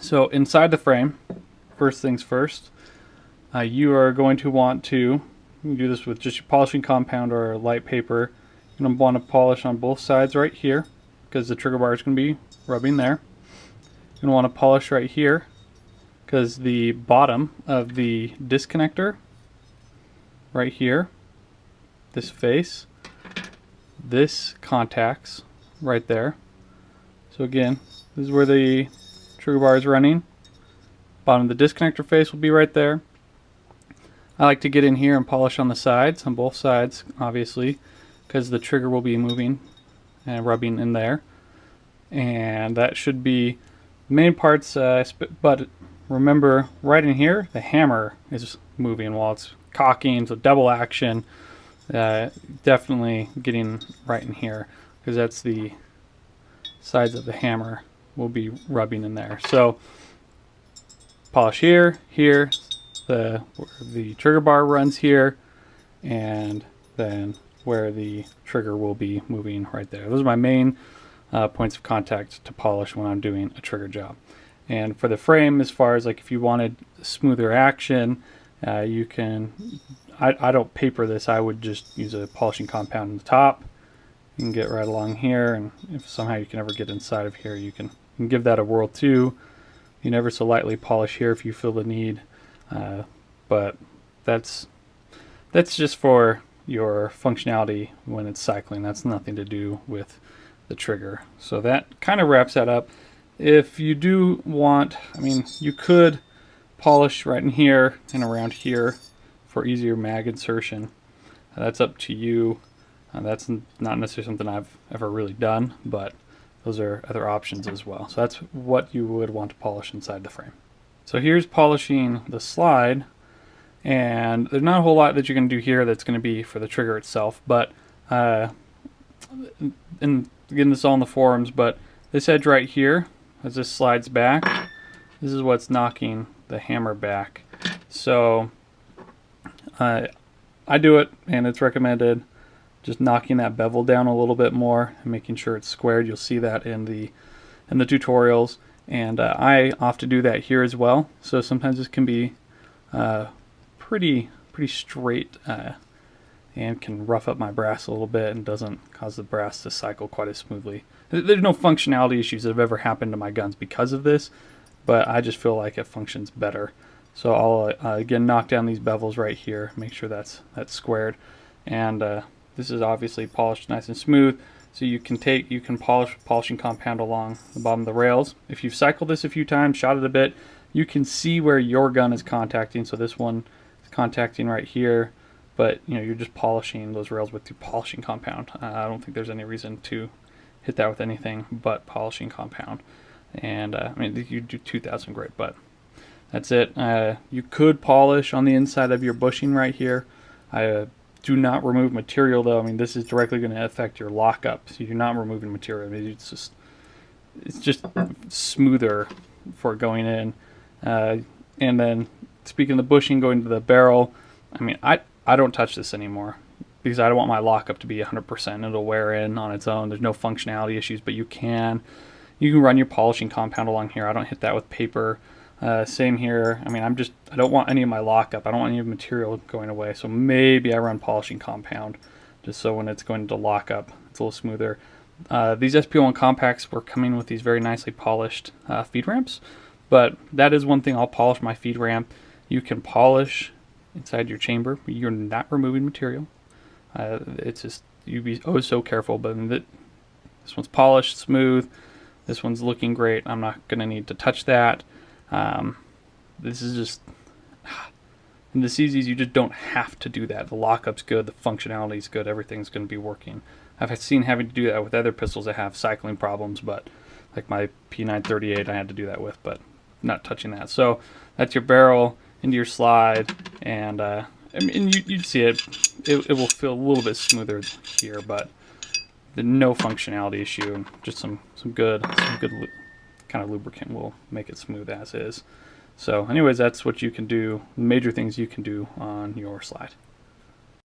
So inside the frame, first things first, you are going to want to, you can do this with just your polishing compound or light paper. You're going to want to polish on both sides right here because the trigger bar is going to be rubbing there. You're going to want to polish right here because the bottom of the disconnector right here, this face, this contacts right there. So again, this is where the trigger bar is running. Bottom of the disconnector face will be right there. I like to get in here and polish on the sides, on both sides, obviously, because the trigger will be moving and rubbing in there. And that should be the main parts, but remember, right in here, the hammer is moving while it's cocking, so double action. Definitely getting right in here, because that's the sides of the hammer will be rubbing in there. So polish here, here, the trigger bar runs here, and then where the trigger will be moving right there. Those are my main points of contact to polish when I'm doing a trigger job. And for the frame, as far as like if you wanted smoother action, you can, I don't paper this, I would just use a polishing compound on the top. You can get right along here, and if somehow you can ever get inside of here, you can give that a whirl too. You can ever so lightly polish here if you feel the need, but that's just for your functionality when it's cycling. That's nothing to do with the trigger. So that kind of wraps that up. If you do want, I mean, you could polish right in here and around here for easier mag insertion. That's up to you. That's not necessarily something I've ever really done, but those are other options as well. So that's what you would want to polish inside the frame. So here's polishing the slide, and there's not a whole lot that you can do here that's going to be for the trigger itself, but and again, this is all in the forums, but this edge right here, as this slides back, this is what's knocking the hammer back. So I do it, and it's recommended, just knocking that bevel down a little bit more and making sure it's squared. You'll see that in the tutorials, and I often do that here as well. So sometimes this can be pretty straight and can rough up my brass a little bit and doesn't cause the brass to cycle quite as smoothly. There's no functionality issues that have ever happened to my guns because of this, but I just feel like it functions better. So I'll again knock down these bevels right here, make sure that's squared, and this is obviously polished nice and smooth. So you can polish polishing compound along the bottom of the rails. If you've cycled this a few times, shot it a bit, you can see where your gun is contacting. So this one is contacting right here, but you know, you're just polishing those rails with the polishing compound. I don't think there's any reason to hit that with anything but polishing compound. And I mean, you do 2000, great, but that's it. You could polish on the inside of your bushing right here. Do not remove material though. I mean, this is directly going to affect your lockup, so you're not removing material. I mean, it's just smoother for going in. And then speaking of the bushing, going to the barrel, I mean, I don't touch this anymore because I don't want my lockup to be 100%. It'll wear in on its own. There's no functionality issues, but you can run your polishing compound along here. I don't hit that with paper. Same here. I mean, I don't want any of my lockup. I don't want any of the material going away. So maybe I run polishing compound just so when it's going to lockup, it's a little smoother. These SP-01 compacts were coming with these very nicely polished feed ramps, but that is one thing. I'll polish my feed ramp. You can polish inside your chamber, but you're not removing material. It's just, you be oh so careful, but this one's polished, smooth. This one's looking great. I'm not going to need to touch that. This is just, in the CZs, you just don't have to do that. The lockup's good, the functionality is good, everything's going to be working. I've seen having to do that with other pistols that have cycling problems, but like my P938 I had to do that with, but not touching that. So that's your barrel into your slide, and I mean, you see it will feel a little bit smoother here, but no functionality issue, and just some good kind of lubricant will make it smooth as is. So anyways, that's what you can do, major things you can do on your slide.